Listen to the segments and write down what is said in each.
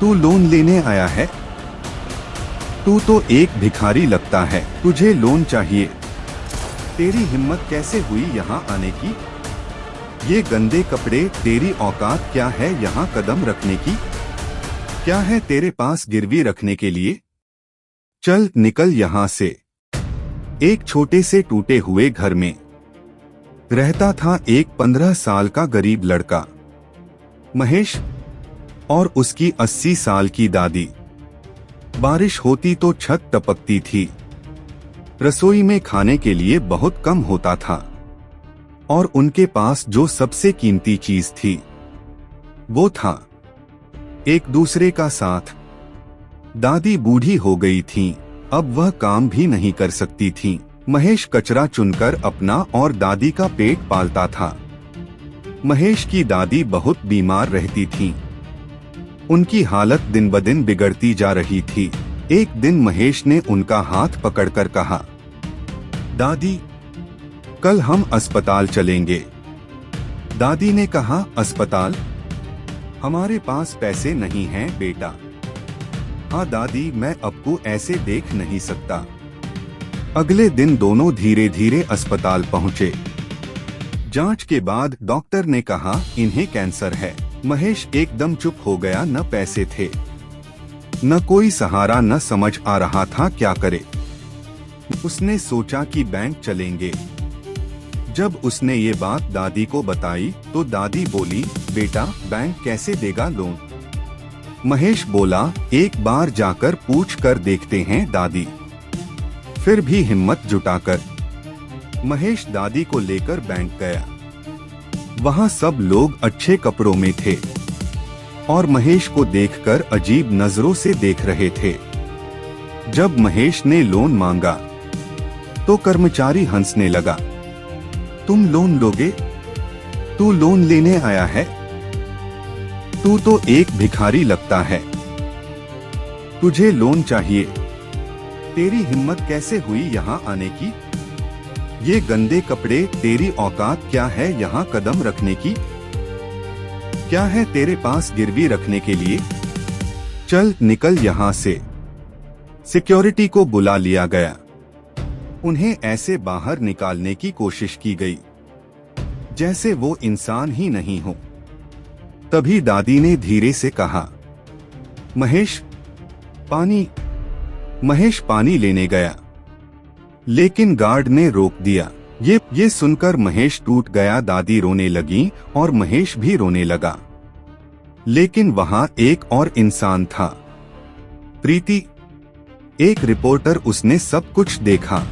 तू लोन लेने आया है? तू तो एक भिखारी लगता है, तुझे लोन चाहिए? तेरी हिम्मत कैसे हुई यहाँ आने की? ये गंदे कपड़े, तेरी औकात क्या है यहाँ कदम रखने की? क्या है तेरे पास गिरवी रखने के लिए? चल निकल यहाँ से। एक छोटे से टूटे हुए घर में रहता था एक 15 साल का गरीब लड़का, महेश, और उसकी 80 साल की दादी। बारिश होती तो छत टपकती थी। रसोई में खाने के लिए बहुत कम होता था और उनके पास जो सबसे कीमती चीज थी वो था एक दूसरे का साथ। दादी बूढ़ी हो गई थीं, अब वह काम भी नहीं कर सकती थीं। महेश कचरा चुनकर अपना और दादी का पेट पालता था। महेश की दादी बहुत बीमार रहती थीं। उनकी हालत दिन ब दिन बिगड़ती जा रही थी। एक दिन महेश ने उनका हाथ पकड़कर कहा, दादी, कल हम अस्पताल चलेंगे। दादी ने कहा, अस्पताल? हमारे पास पैसे नहीं हैं बेटा। हाँ दादी, मैं आपको ऐसे देख नहीं सकता। अगले दिन दोनों धीरे धीरे अस्पताल पहुंचे। जांच के बाद डॉक्टर ने कहा, इन्हें कैंसर है। महेश एकदम चुप हो गया। न पैसे थे, न कोई सहारा, न समझ आ रहा था क्या करे। उसने सोचा कि बैंक चलेंगे। जब उसने ये बात दादी को बताई तो दादी बोली, बेटा, बैंक कैसे देगा लोन? महेश बोला, एक बार जाकर पूछ कर देखते हैं दादी। फिर भी हिम्मत जुटाकर महेश दादी को लेकर बैंक गया। वहां सब लोग अच्छे कपड़ों में थे और महेश को देखकर अजीब नजरों से देख रहे थे। जब महेश ने लोन मांगा तो कर्मचारी हंसने लगा। तुम लोन लोगे? तू लोन लेने आया है? तू तो एक भिखारी लगता है, तुझे लोन चाहिए? तेरी हिम्मत कैसे हुई यहाँ आने की? ये गंदे कपड़े, तेरी औकात क्या है यहाँ कदम रखने की? क्या है तेरे पास गिरवी रखने के लिए? चल निकल यहाँ से। सिक्योरिटी को बुला लिया गया। उन्हें ऐसे बाहर निकालने की कोशिश की गई जैसे वो इंसान ही नहीं हो। तभी दादी ने धीरे से कहा, महेश, पानी। महेश पानी लेने गया, लेकिन गार्ड ने रोक दिया। ये सुनकर महेश टूट गया। दादी रोने लगी और महेश भी रोने लगा। लेकिन वहां एक और इंसान था, प्रीति, एक रिपोर्टर। उसने सब कुछ देखा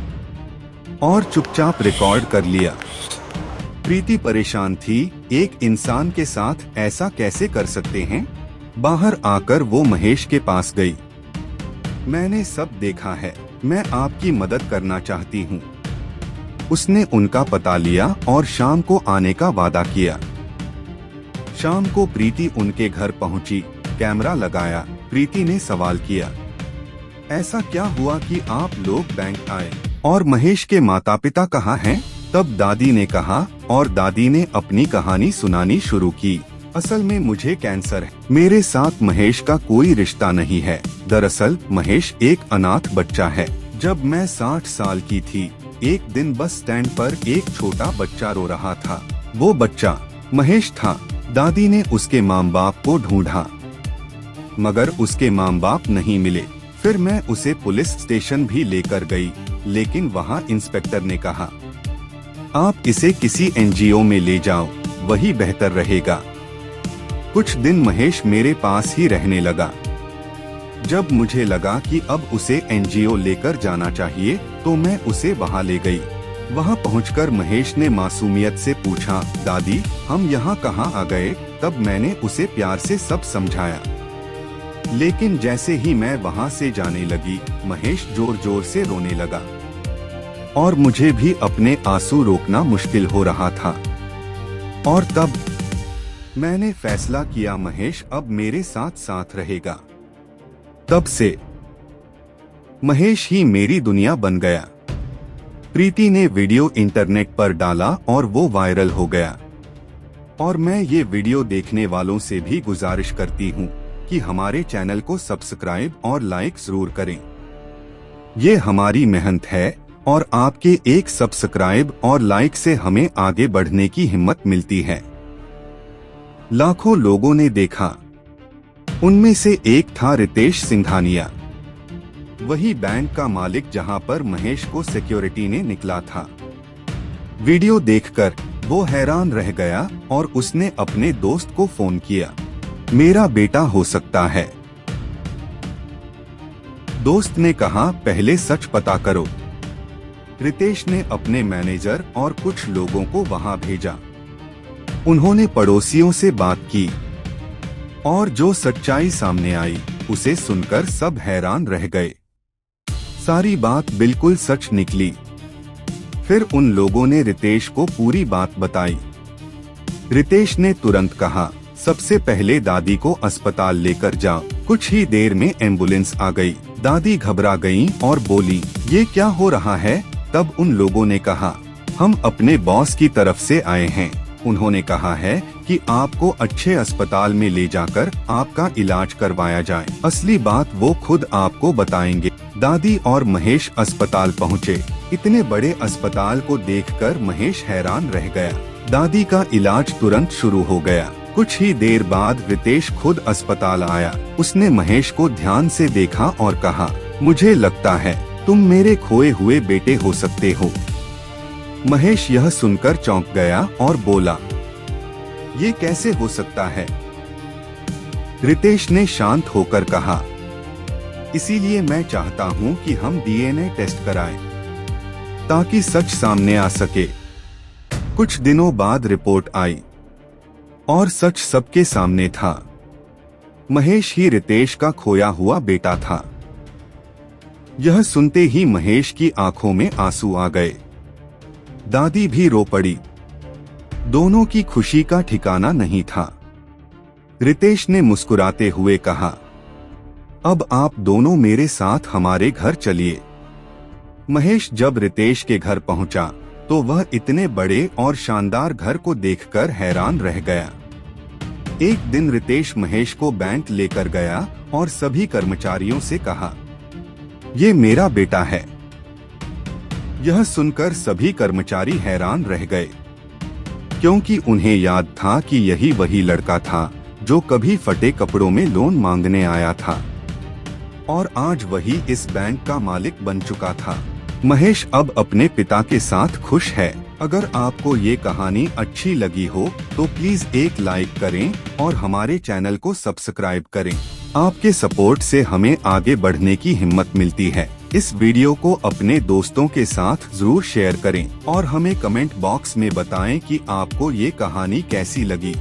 और चुपचाप रिकॉर्ड कर लिया। प्रीति परेशान थी, एक इंसान के साथ ऐसा कैसे कर सकते हैं? बाहर आकर वो महेश के पास गई। मैंने सब देखा है, मैं आपकी मदद करना चाहती हूँ। उसने उनका पता लिया और शाम को आने का वादा किया। शाम को प्रीति उनके घर पहुंची, कैमरा लगाया। प्रीति ने सवाल किया, ऐसा क्या हुआ कि आप लोग बैंक आए और महेश के माता पिता कहाँ हैं? तब दादी ने कहा और दादी ने अपनी कहानी सुनानी शुरू की। असल में मुझे कैंसर है। मेरे साथ महेश का कोई रिश्ता नहीं है। दरअसल महेश एक अनाथ बच्चा है। जब मैं 60 साल की थी, एक दिन बस स्टैंड पर एक छोटा बच्चा रो रहा था। वो बच्चा महेश था। दादी ने उसके माँ बाप को ढूंढा, मगर उसके माँ बाप नहीं मिले। फिर मैं उसे पुलिस स्टेशन भी लेकर गई, लेकिन वहाँ इंस्पेक्टर ने कहा, आप इसे किसी एनजीओ में ले जाओ, वही बेहतर रहेगा। कुछ दिन महेश मेरे पास ही रहने लगा। जब मुझे लगा कि अब उसे एनजीओ लेकर जाना चाहिए, तो मैं उसे वहां ले गई। वहां पहुंचकर महेश ने मासूमियत से पूछा, दादी, हम यहाँ कहाँ आ गए? तब मैंने उसे प्यार से सब समझाया। लेकिन जैसे ही मैं वहां से जाने लगी, महेश जोर जोर से रोने लगा और मुझे भी अपने आंसू रोकना मुश्किल हो रहा था। और तब मैंने फैसला किया, महेश अब मेरे साथ साथ रहेगा। तब से महेश ही मेरी दुनिया बन गया। प्रीति ने वीडियो इंटरनेट पर डाला और वो वायरल हो गया। और मैं ये वीडियो देखने वालों से भी गुजारिश करती हूँ कि हमारे चैनल को सब्सक्राइब और लाइक जरूर करें। ये हमारी मेहनत है और आपके एक सब्सक्राइब और लाइक से हमें आगे बढ़ने की हिम्मत मिलती है। लाखों लोगों ने देखा, उनमें से एक था रितेश सिंघानिया, वही बैंक का मालिक जहां पर महेश को सिक्योरिटी ने निकला था। वीडियो देखकर वो हैरान रह गया और उसने अपने दोस्त को फोन किया, मेरा बेटा हो सकता है। दोस्त ने कहा, पहले सच पता करो। रितेश ने अपने मैनेजर और कुछ लोगों को वहां भेजा। उन्होंने पड़ोसियों से बात की और जो सच्चाई सामने आई उसे सुनकर सब हैरान रह गए। सारी बात बिल्कुल सच निकली। फिर उन लोगों ने रितेश को पूरी बात बताई। रितेश ने तुरंत कहा, सबसे पहले दादी को अस्पताल लेकर जाओ। कुछ ही देर में एम्बुलेंस आ गई। दादी घबरा गईं और बोली, ये क्या हो रहा है? तब उन लोगों ने कहा, हम अपने बॉस की तरफ से आए हैं। उन्होंने कहा है कि आपको अच्छे अस्पताल में ले जाकर आपका इलाज करवाया जाए। असली बात वो खुद आपको बताएंगे। दादी और महेश अस्पताल पहुँचे। इतने बड़े अस्पताल को देखकर महेश हैरान रह गया। दादी का इलाज तुरंत शुरू हो गया। कुछ ही देर बाद रितेश खुद अस्पताल आया। उसने महेश को ध्यान से देखा और कहा, मुझे लगता है तुम मेरे खोए हुए बेटे हो सकते हो। महेश यह सुनकर चौंक गया और बोला, ये कैसे हो सकता है? रितेश ने शांत होकर कहा, इसीलिए मैं चाहता हूँ कि हम डीएनए टेस्ट कराएं, ताकि सच सामने आ सके। कुछ दिनों बाद रिपोर्ट आई और सच सबके सामने था। महेश ही रितेश का खोया हुआ बेटा था। यह सुनते ही महेश की आंखों में आंसू आ गए। दादी भी रो पड़ी। दोनों की खुशी का ठिकाना नहीं था। रितेश ने मुस्कुराते हुए कहा, अब आप दोनों मेरे साथ हमारे घर चलिए। महेश जब रितेश के घर पहुंचा तो वह इतने बड़े और शानदार घर को देखकर हैरान रह गया। एक दिन रितेश महेश को बैंक लेकर गया और सभी कर्मचारियों से कहा, ये मेरा बेटा है। यह सुनकर सभी कर्मचारी हैरान रह गए, क्योंकि उन्हें याद था कि यही वही लड़का था जो कभी फटे कपड़ों में लोन मांगने आया था और आज वही इस बैंक का मालिक बन चुका था। महेश अब अपने पिता के साथ खुश है। अगर आपको ये कहानी अच्छी लगी हो तो प्लीज एक लाइक करें और हमारे चैनल को सब्सक्राइब करें। आपके सपोर्ट से हमें आगे बढ़ने की हिम्मत मिलती है। इस वीडियो को अपने दोस्तों के साथ जरूर शेयर करें और हमें कमेंट बॉक्स में बताएं कि आपको ये कहानी कैसी लगी।